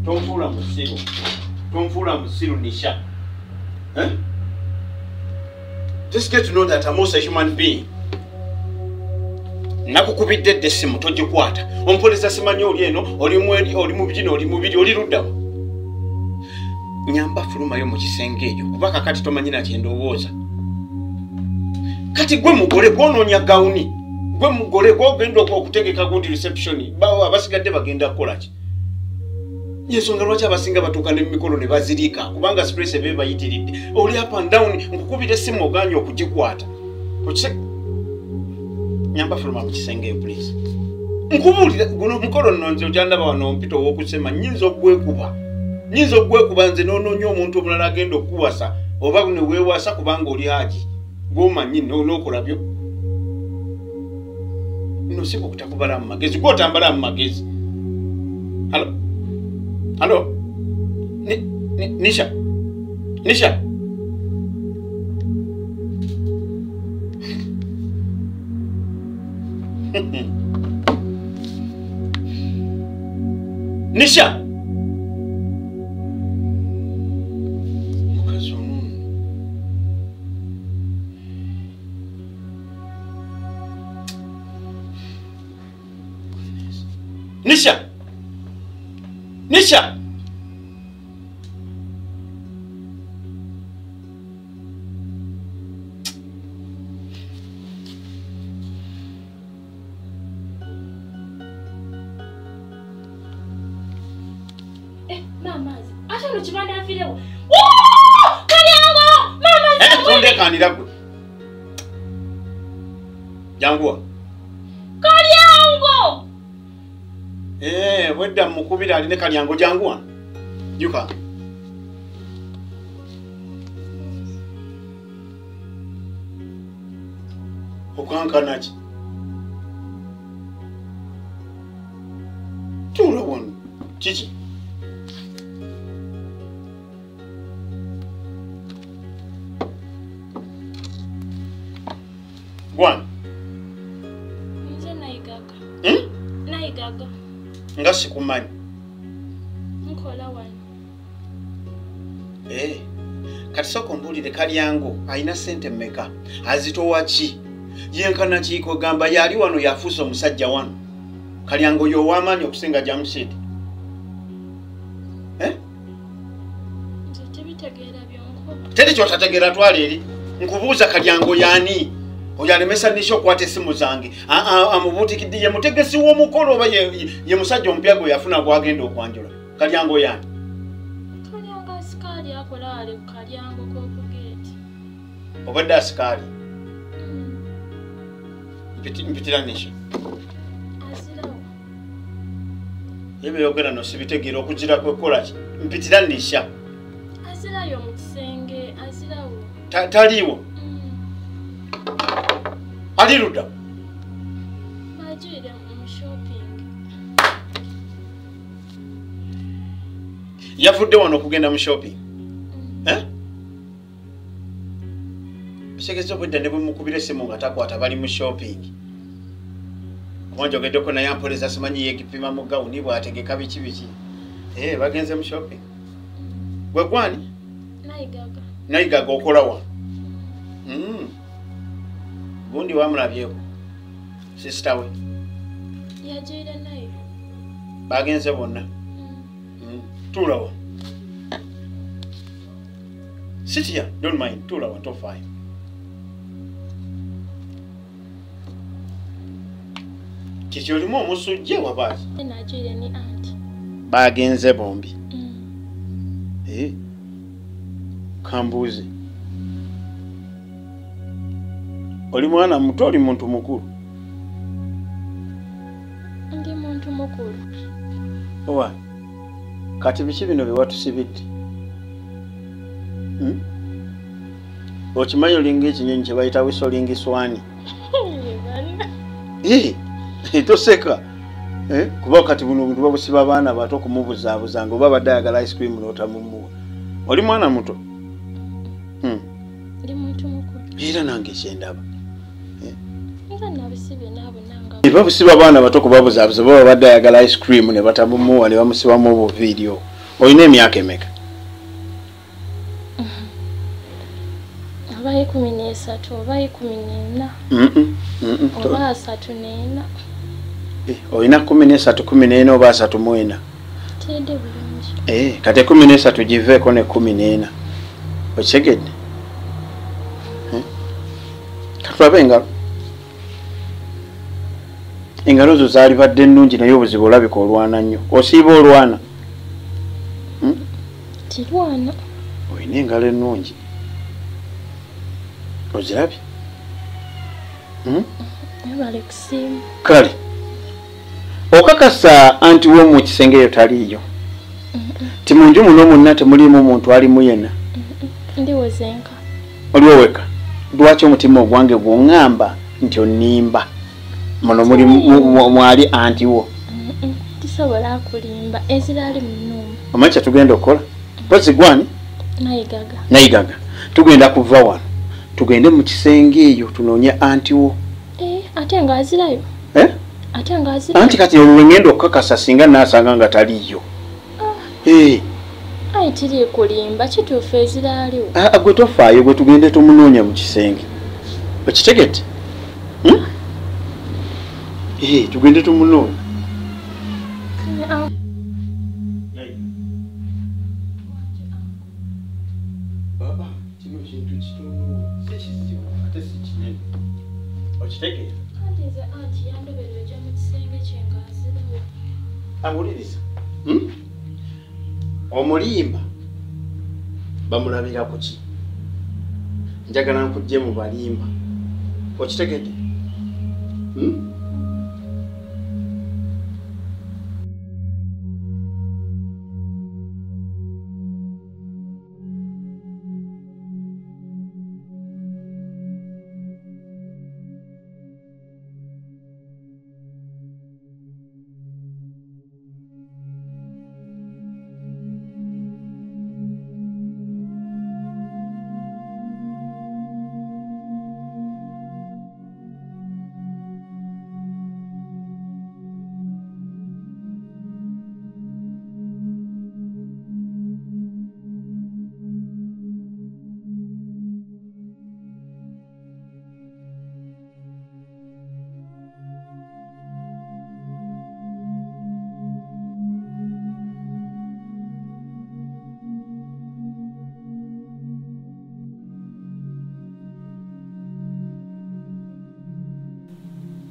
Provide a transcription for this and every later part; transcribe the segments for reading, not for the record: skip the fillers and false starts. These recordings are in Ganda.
Tomfula musiru Nisha. Just get to know that I'm also a human being. Nakukubidde desimu togikwata. Ompolisa simanyi oli eno, oli mu bino, oli mu biri, oli luddawa. Nyamba fulumayo mu kisenge ekyo kuba kakati tomanyi na kyendowooza. Kati gwe mugole gwonoonya gawuni. Gwe mugole gwogenda okutegeka good reception. Bawo abasigadde bagenda kukola ki? Yensonga lwaki abasinga batuuka n'emikolo ne bazirika kubanga stress ebe bayitiridde. Oli up and down nkukubira essimu oganye okugikwata. Nyamba fuluma mu kisenge please. Nkubulira guno omukolo nonze okyandaba wano mpito ow'okusema nyinza ogwekuba nze n'onoonya omuntu omulala agenda okuwasa oba ne weewasa kubanga oli haji gw'omanyi n'okolabyo. No si kutakubala mu magezi gw'otambala mu magezi. Halo? Nisha? Nisha? Nisha? Nisha? Nisha? Mama, acha no chibanda afirewo. Kalyango! Mama, tonde kanira gwe. Jangwa. Kalyango! Wedda mukubira aline kalyango jangwa. Yuka. Okankanachi. Tula wonu. Chichi. One. Nze naigaga. Naigaga. Nga sikumanyi. Nkola wano. Kati soko mbulire kalyango ayina sente mmeka azitowa ki yenkana kiiko gamba yali wano yafuusa omusajja wano kalyango yo wamaanyi okusinga Jamshid. Nze tebitegeera byonko. Teri kyotategeera twala eri nkubuuza kalyango yaani oyo alemesa Nisha okwata essimu zange amubuutikidde ye mutegesi w'omukolo oba ye musajja omupya gwe yafuna gwagenda okwanjula kalyango yaani. Kalyango asikaali akola ale ku kalyango k'okugeeti. Obadde asikaali? Mpitira Nisha. Azirawo. Yebyogera no sibitegeera okugira kwekola ki? Mpitira Nisha. Azirayo mu kisenge, azirawo. Taliiwo? Ali ludda? Bagiire mu shopping. Yavudde wano okugenda mu shopping? Kitegeeza obwedda ne bwe mukubira essimu nga takwata bali mu shopping. Kubanjogeddeko naye ampolisa simanyi yeekipima mu gawuni bw'ategeka biki biki. Bagenze mu shopping. Gwe gwani? Naigaga. Naigaga okola wano? Gundi wamulabyeko? Sister we? Yagiire nayo. Bagenze bonna? Tuula wa? Sit here, don't mind. Tuula wa, top 5. Kiti olimu omusujje wabaaki? Nagiire ni anti. Bagenze bombi? Kambuuze. Oli mwana muto oli muntu mukulu? Ndi muntu mukulu. Owa. Kati biki bino bye watusibidde? Okimanyi olinga ekinyonyi kye bayita wisolingi swani? Toseka. Kuba kati buno obuntu babusiba abaana bato okumubuzaabuza nga oba badde ayagala ice cream n'otamumuwa. Oli mwana muto? Ndi muntu mukulu. Era nange kyendaba. Babusiba abaana bato kubabuzaabuza baba badde ayagala ice cream ne batamumuwa ne bamusibamu obu video. Oyina emyaka emeka? Oba 13 oba 14. Oba 34. Oyina 13, 14 oba 34? Tidde bulungi. Kati 13 giveeko ne 14. Okigedde? Katulabe engalo. Engalo zo zaali badde nnungi naye obuzibu olabika olwana nnyo. Osiiba olwana? Tirwana. Oyina engalo ennungi. Ozirabye? Ebale kusiima. Kale. Okakasa anti wo mu kisenge eyo taliiyo. Timunju muno munna temuliimu muntu alimu yenna. Ndiwozenka. Oliwo weka. Lwaki omutima ogwange gw'oŋŋamba nti onnimba? Muno muli mwali anti wo. Tisobola kulimba eziraali mu nnumba. Omanyi kye tugenda okukola? Mpozi gwani? Nayigaga. Tugenda kuva wano. Tugende mu kisenge eyo tunoonye anti wo. Ate nga azirayo? Ate nga azirayo? Anti kati olwo ngenda okukakasa singa naasanga nga taliiyo. Ayi tiri kulimba kituufu eziraaliwo. Gwe tofaayo, gwe tugende tumunoonya mu kisenge. Okitegedde? Tugende tumunoonya. Kino kintu kitono si kizibu ate si kinene. Okitegeera? Anti yandoberera ojja mu kisenge kye nga azirawo. Awuliriza. Omulimba bamulabira ku ki? Njagala nkujje mu balimba. Okitegedde?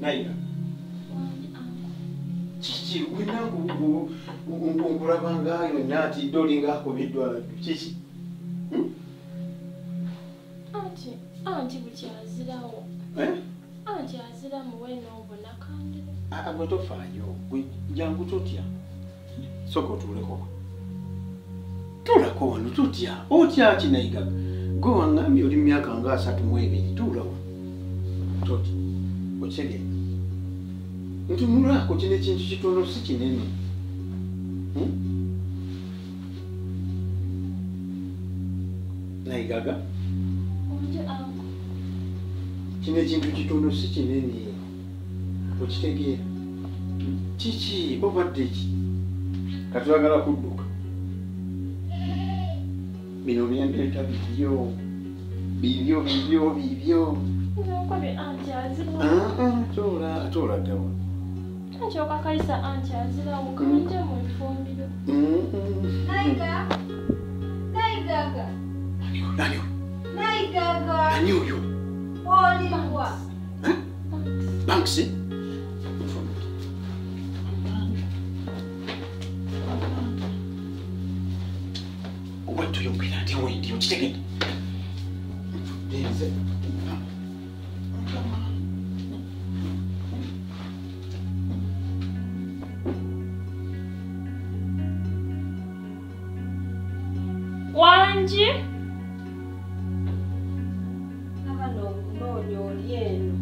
Nayiga. Kiki wena nkulaba ngaayo naati dolinga akubiddwa kiki? Anti bukyazirawo. Anti azira muwe n'obona kandi. Gwe tofaayo, gwe jangu totya. Soka otuuleko. Tuulako wano tutya. Otya ki Nayiga? Gwe waŋŋambye oli myaka nga 32. Tuulawo. Totya. Okitegeera? Ntunulaako kino ekintu kitono si kinene. Nayigaga? Kino ekintu kitono si kinene. Okitegeera? Kiki obadde ki? Katwagala kudduka. Bino byendeeta bibyo. Anti azirawo. Toolagawa. Anti okakalisa anti azirawo kanje mu ifumbiro. Nayigaga. Ani oyo? Oliwa. Banks? Watu yongera ati wendi ukitegedde. Denze. Wanji? Nkunoonya oli eno.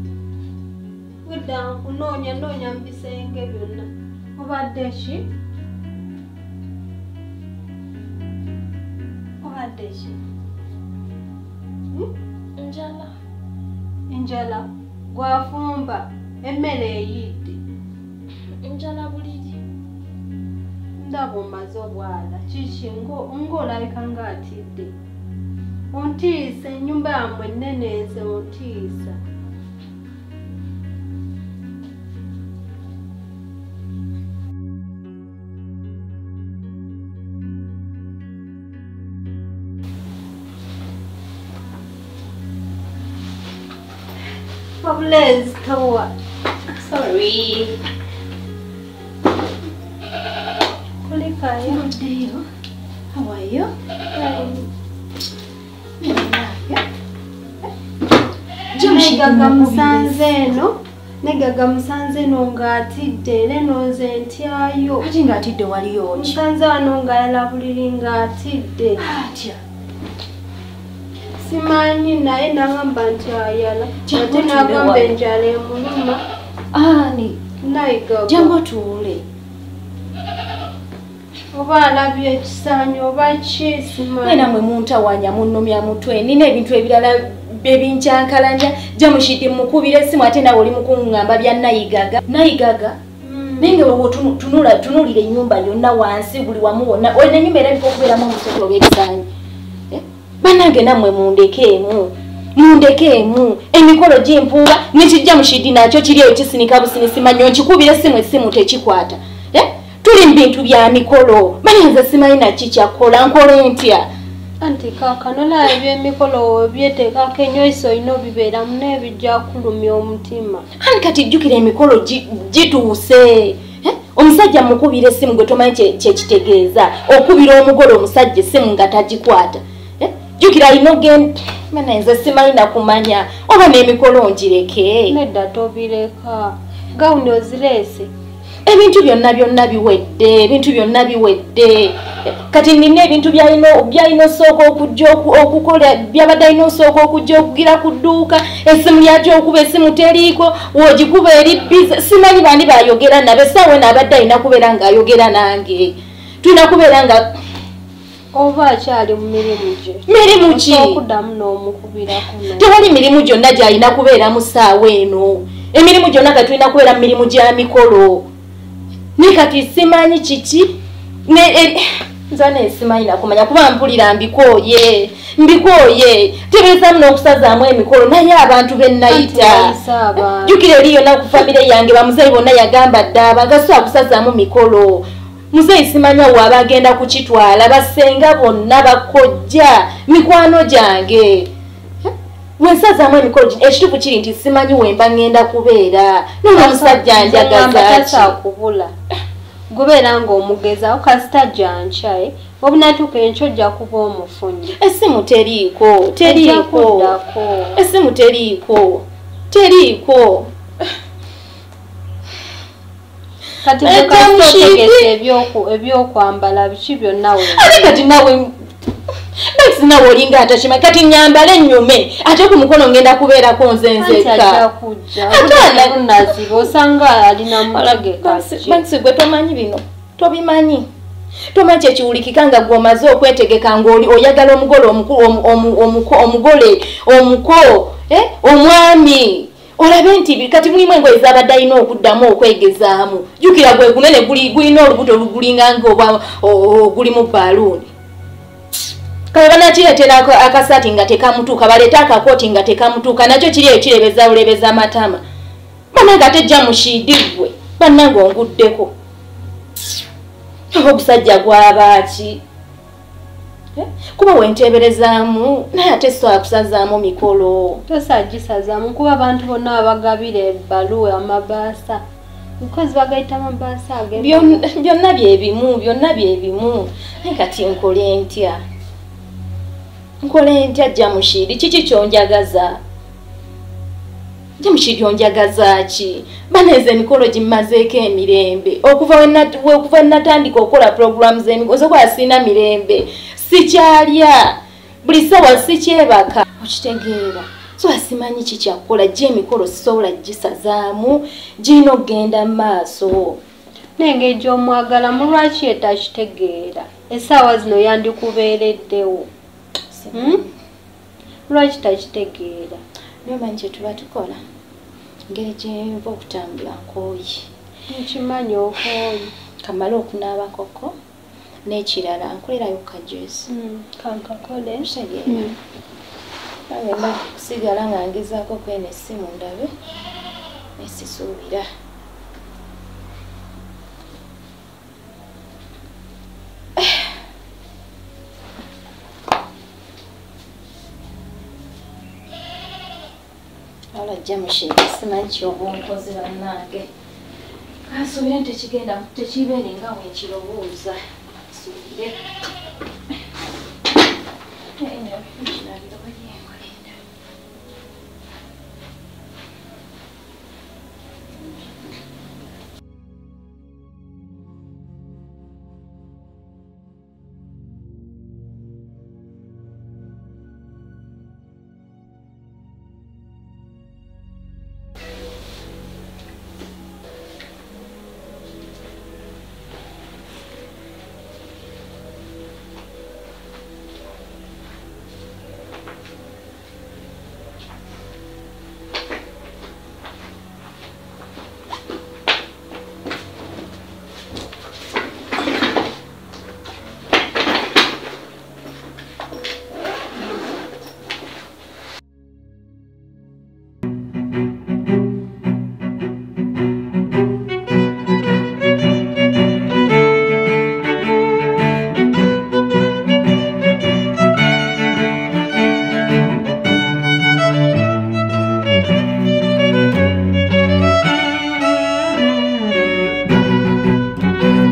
Wedda nkunoonya mu bisenge byonna. Obadde ki? Obadde ki? Njala. Gwafumba. Emmere eyidde. Njala buliri. ndaba omaze obwala kiki ng'olabika ng'atidde ontiisa ennyumba yammwe ennenenze ontiisa Let's go. Sorry. Kulikaya. Good day. How are you? Negaga musanze eno ng'atidde era nonze ntyayo. Ati ng'atidde waliyo ki? Musanze wano ng'ayalabuliri ng'atidde. Atya. Simanyi naye nagamba nti ayala ate nagamba enjala emuluma Ani nayigaga jangu tuule oba alabye ekisaanyi oba ki simanyi namwe muntawanya munnomya mutwe nina ebintu ebirala ebinkyankalanya Jamushidi mukubira essimu ate nawe oli mukuŋŋamba bya nayigaga naye nga tunuulira ennyumba yonna wansi buli wamu wonna olina ennyumba era bika okubeeramu omusokola olw'ebisaanyi banange namwe mundekeemu emikolo gy'empuuba nekijja Mushidi nakyo kiri eyo kisinika businisi manyo nkikubira essimu tekikwata tuli mu bintu bya mikolo bananze simanyi naki kyakkola nkole ntya anti kaakano naye ebyemikolo byeteekako enyoyiso olina obibeeramu n'ebijja kulumya omutima ani kati jjukira emikolo gituuse omusajja mukubira essimu gwe tomanyi kyekitegeeza okubira omugole omusajja essimu nga tagikwata jukira inogenda manenze simanyi nakumanya oba n'emikolo ngireke nedda tobireka gawuni ozireese ebintu byonna biwedde kati nina ebintu byalina osooka okujja okukola byabadde alina osooka okujja okugira ku dduuka essimu lyajja okuba essimu teriiko wogikuba eri bize simanyi bandi bayogera nabe essaawa naabadde alina kubeera ng'ayogera nange tulina kubeera nga oba akyali mu mirimu ki okuddamu n'omukubirako tewali mirimu gyonna gy'alina kubeera mu ssaawa eno emirimu gyonna kati tulina kubeera mu mirimu gya mikolo ne kati simanyi kiki nza nesimanyi nakumanya kuba mpulira mbikooye tebeezamu n'okusazaamu emikolo naye abantu bennayita jjukira eri yonna ku famire yange bamuzeeyi bonna yagamba ddaaba gasobola kusazaamu mikolo muzeeyi simanya waaba agenda kukitwala basenga bonna bakojja mikwano gyange wensazaamu emikolo ekituufu kiri nti simanyi wemba ngenda kubeera n'omusajja njagaza gubeera ng'omugezaako kasita jancaye obunatuuka enkyo ojja kuba omufunyi essimu teriiko essimu teriiko kati kasitotegese ebyokwambala biki byonna ate kati nawe nawe olinga atakimanyi kati nyambala ennyume ate ku mukono ngenda kubeerako nze nzekka osanga alina mutegeka gwe tomanyi bino tobimanyi tomanyi kyekiwulikika nga gweomaze okwetegeka ng'oyagala omugole omuko omwami olabe nti kati mulimu engoye zabadde alina okuddamu okwegezaamu jjukira gwe gunene gulina olubuto lugulinga nga ogulimu baaluuni kale banakireetera akasaati nga tekamutuuka baleeta akakooti nga tekamutuuka nakyo kiri eyo kirebeza matama banange ate Jamushidi gwe bannange onguddeko oba ogusajja gwabaaki kuba wenteeberezaamu naye ate sobola kusazaamu mikolo tosagisazaamu kuba abantu bonna abagabira ebbaluwa amabaasa nkozi bagayita amabaasa byonna byebimu naye kati nkole ntya Jamushidi kiki kyonjagaza Jamushidi onjagaza ki baneze emikolo gimmazeeko emirembe okuva natandika okukola programs z'emikolo zokola sina mirembe sikyalya buli sawa sikyebaka okitegeera so asimanyi kikyakkola gy'emikolo sisobola gisazaamu girina okugenda mu maaso nenge gy'omwagala mulwaki etakitegeera essaawa zino yandikubeereddewo lwaki takitegeera nomanyi kyetuba tukola ngeri gyenva okutambula nkooyi nkimanyi okooyi kamala okunaaba koko n'ekirala nkolerayo ku kajuice kankakole nagenda kusigala nga ngezaako kwena essimu ndabe nesisuubira alajja mushinga simanyi kyoba onkoze bannange kasuubire nti tekibeere nga bwe nkirowooza suubire